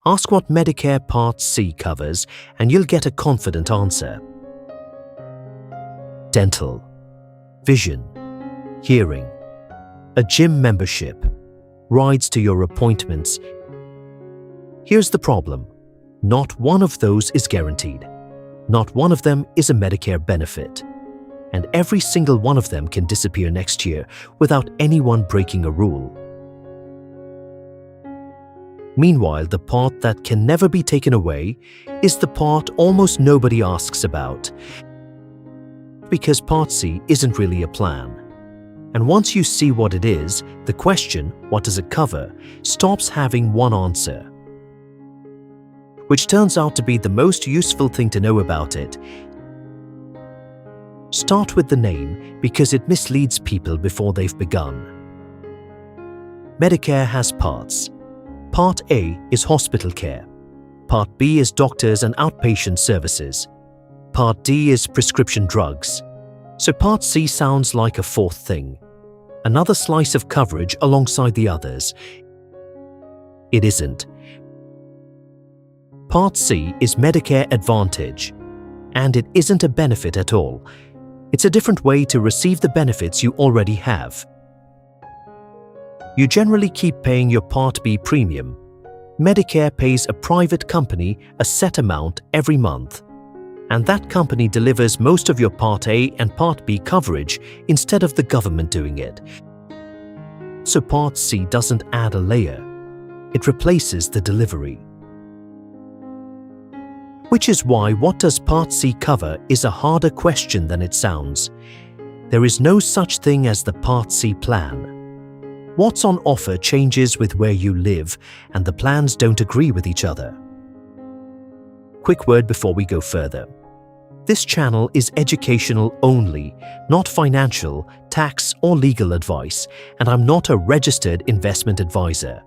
Ask what Medicare Part C covers and you'll get a confident answer. Dental, vision, hearing, a gym membership, rides to your appointments. Here's the problem. Not one of those is guaranteed. Not one of them is a Medicare benefit. And every single one of them can disappear next year without anyone breaking a rule. Meanwhile, the part that can never be taken away is the part almost nobody asks about. Because Part C isn't really a plan. And once you see what it is, the question, what does it cover, stops having one answer. Which turns out to be the most useful thing to know about it. Start with the name because it misleads people before they've begun. Medicare has parts. Part A is hospital care. Part B is doctors and outpatient services. Part D is prescription drugs. So Part C sounds like a fourth thing. Another slice of coverage alongside the others. It isn't. Part C is Medicare Advantage. And it isn't a benefit at all. It's a different way to receive the benefits you already have. You generally keep paying your Part B premium. Medicare pays a private company a set amount every month. And that company delivers most of your Part A and Part B coverage instead of the government doing it. So Part C doesn't add a layer. It replaces the delivery. Which is why what does Part C cover is a harder question than it sounds. There is no such thing as the Part C plan. What's on offer changes with where you live, and the plans don't agree with each other. Quick word before we go further. This channel is educational only, not financial, tax, or legal advice, and I'm not a registered investment advisor.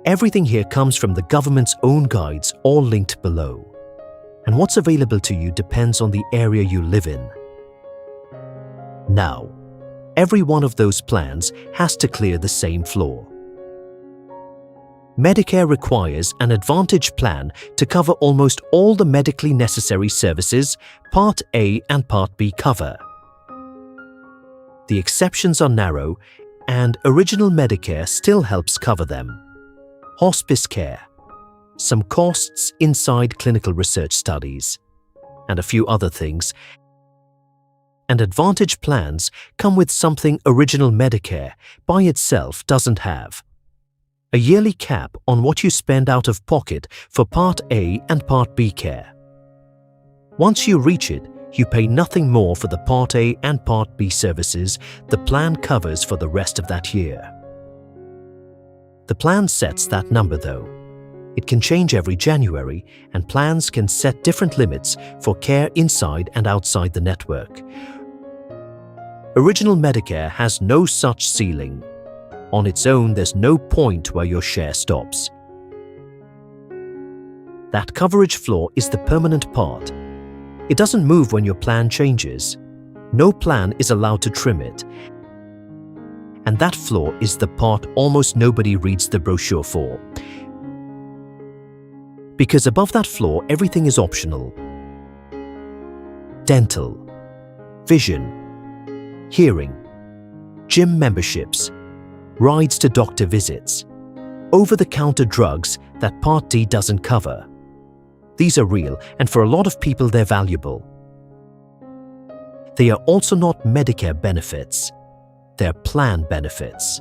Everything here comes from the government's own guides, all linked below. And what's available to you depends on the area you live in. Now, every one of those plans has to clear the same flaw. Medicare requires an Advantage plan to cover almost all the medically necessary services Part A and Part B cover. The exceptions are narrow, and Original Medicare still helps cover them. Hospice care, some costs inside clinical research studies, and a few other things. And Advantage plans come with something Original Medicare by itself doesn't have. A yearly cap on what you spend out of pocket for Part A and Part B care. Once you reach it, you pay nothing more for the Part A and Part B services the plan covers for the rest of that year. The plan sets that number though. It can change every January, and plans can set different limits for care inside and outside the network. Original Medicare has no such ceiling. On its own, there's no point where your share stops. That coverage floor is the permanent part. It doesn't move when your plan changes. No plan is allowed to trim it. And that floor is the part almost nobody reads the brochure for. Because above that floor, everything is optional. Dental, vision, hearing, gym memberships, rides to doctor visits, over-the-counter drugs that Part D doesn't cover. These are real, and for a lot of people they're valuable. They are also not Medicare benefits. They're plan benefits.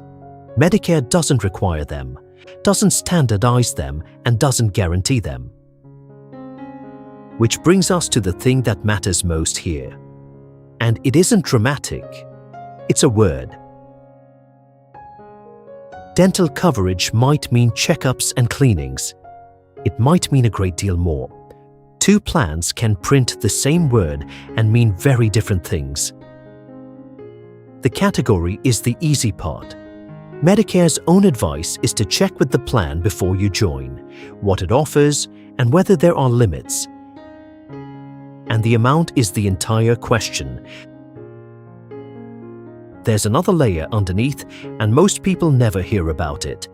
Medicare doesn't require them, doesn't standardize them, and doesn't guarantee them. Which brings us to the thing that matters most here. And it isn't dramatic. It's a word. Dental coverage might mean checkups and cleanings. It might mean a great deal more. Two plans can print the same word and mean very different things. The category is the easy part. Medicare's own advice is to check with the plan before you join, what it offers, and whether there are limits. And the amount is the entire question. There's another layer underneath, and most people never hear about it.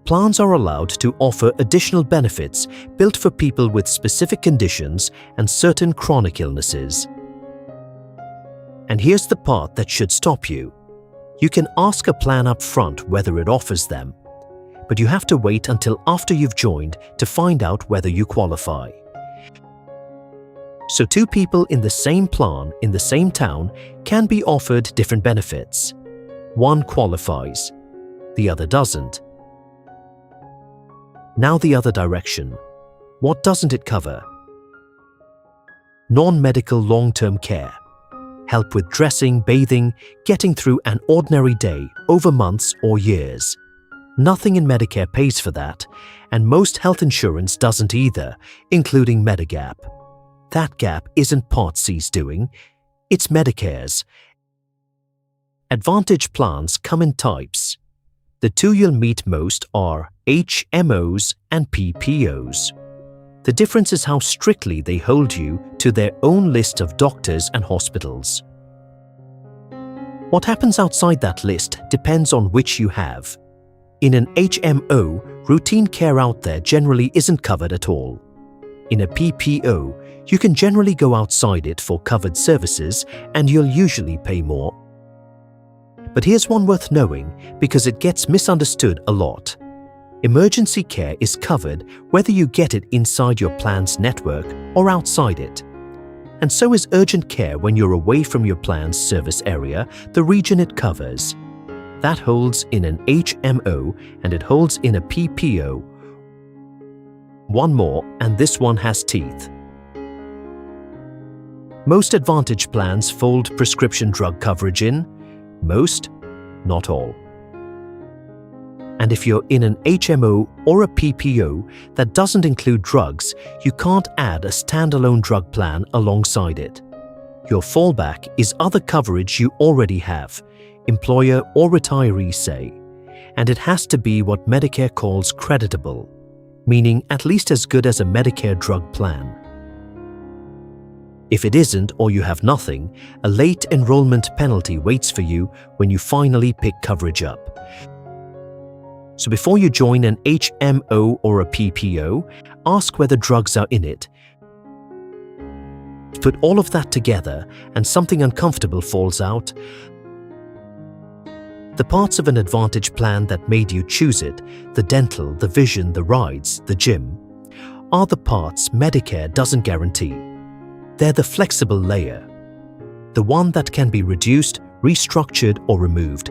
plans are allowed to offer additional benefits built for people with specific conditions and certain chronic illnesses. And here's the part that should stop you. You can ask a plan up front whether it offers them, but you have to wait until after you've joined to find out whether you qualify. So two people in the same plan in the same town can be offered different benefits. One qualifies, the other doesn't. Now the other direction. What doesn't it cover? Non-medical long-term care. Help with dressing, bathing, getting through an ordinary day over months or years. Nothing in Medicare pays for that, and most health insurance doesn't either, including Medigap. That gap isn't Part C's doing, it's Medicare's. Advantage plans come in types. The two you'll meet most are HMOs and PPOs. The difference is how strictly they hold you to their own list of doctors and hospitals. What happens outside that list depends on which you have. In an HMO, routine care out there generally isn't covered at all. In a PPO, you can generally go outside it for covered services and you'll usually pay more. But here's one worth knowing because it gets misunderstood a lot. Emergency care is covered whether you get it inside your plan's network or outside it. And so is urgent care when you're away from your plan's service area, the region it covers. That holds in an HMO and it holds in a PPO. One more, and this one has teeth. Most Advantage plans fold prescription drug coverage in. Most, not all. And if you're in an HMO or a PPO that doesn't include drugs, you can't add a standalone drug plan alongside it. Your fallback is other coverage you already have, employer or retiree say, and it has to be what Medicare calls creditable, meaning at least as good as a Medicare drug plan. If it isn't or you have nothing, a late enrollment penalty waits for you when you finally pick coverage up. So before you join an HMO or a PPO, ask whether drugs are in it. Put all of that together and something uncomfortable falls out. The parts of an Advantage plan that made you choose it, the dental, the vision, the rides, the gym, are the parts Medicare doesn't guarantee. They're the flexible layer, the one that can be reduced, restructured, or removed.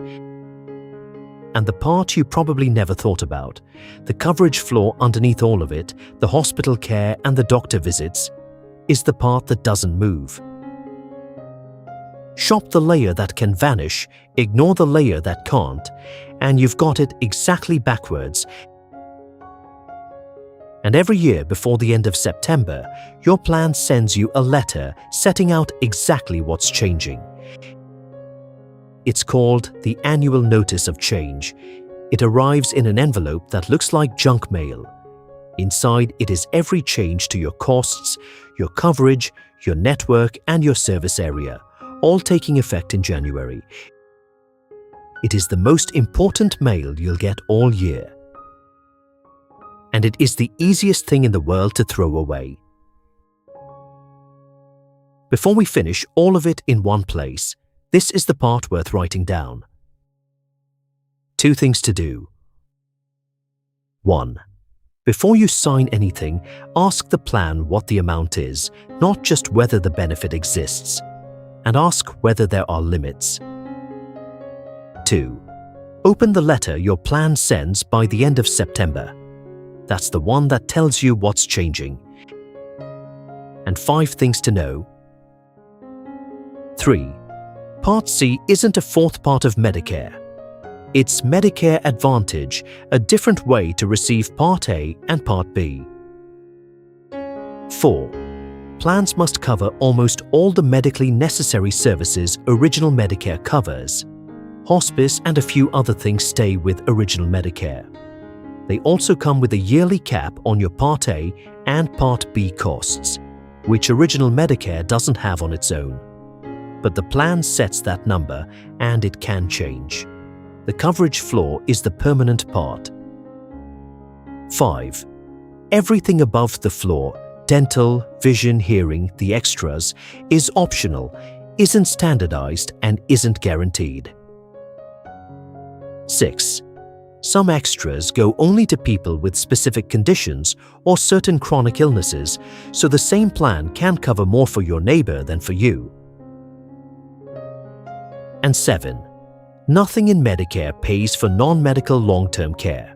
And the part you probably never thought about, the coverage floor underneath all of it, the hospital care and the doctor visits, is the part that doesn't move. Shop the layer that can vanish, ignore the layer that can't, and you've got it exactly backwards. And every year before the end of September, your plan sends you a letter setting out exactly what's changing. It's called the Annual Notice of Change. It arrives in an envelope that looks like junk mail. Inside it is every change to your costs, your coverage, your network, and your service area, all taking effect in January. It is the most important mail you'll get all year. And it is the easiest thing in the world to throw away. Before we finish all of it in one place, this is the part worth writing down. 2 things to do. 1. Before you sign anything, ask the plan what the amount is, not just whether the benefit exists, and ask whether there are limits. 2. Open the letter your plan sends by the end of September. That's the one that tells you what's changing. And 5 things to know. 3. Part C isn't a fourth part of Medicare. It's Medicare Advantage, a different way to receive Part A and Part B. 4. Plans must cover almost all the medically necessary services original Medicare covers. Hospice and a few other things stay with original Medicare. They also come with a yearly cap on your Part A and Part B costs, which original Medicare doesn't have on its own. But the plan sets that number and it can change. The coverage floor is the permanent part. 5. Everything above the floor, dental, vision, hearing, the extras, is optional, isn't standardized, and isn't guaranteed. 6. Some extras go only to people with specific conditions or certain chronic illnesses, so the same plan can cover more for your neighbor than for you. And 7. Nothing in Medicare pays for non-medical long-term care.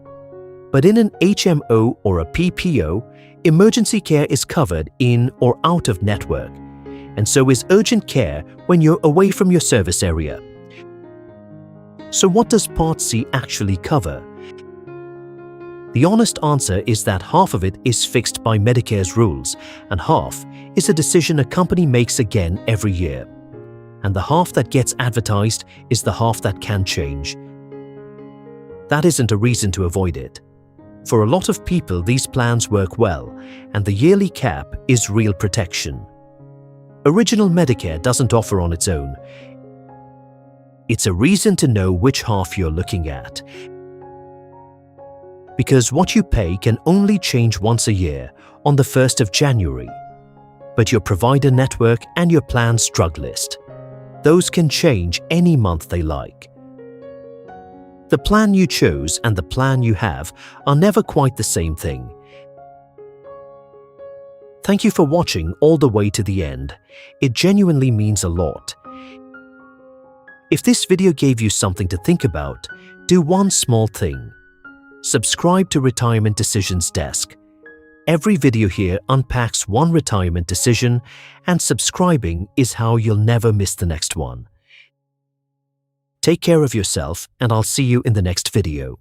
But in an HMO or a PPO, emergency care is covered in or out of network, and so is urgent care when you're away from your service area. So what does Part C actually cover? The honest answer is that half of it is fixed by Medicare's rules, and half is a decision a company makes again every year. And the half that gets advertised is the half that can change. That isn't a reason to avoid it. For a lot of people, these plans work well, and the yearly cap is real protection. Original Medicare doesn't offer on its own. It's a reason to know which half you're looking at. Because what you pay can only change once a year, on the 1st of January. But your provider network and your plan's drug list, those can change any month they like. The plan you chose and the plan you have are never quite the same thing. Thank you for watching all the way to the end. It genuinely means a lot. If this video gave you something to think about, do one small thing. Subscribe to Retirement Decisions Desk. Every video here unpacks one retirement decision, and subscribing is how you'll never miss the next one. Take care of yourself, and I'll see you in the next video.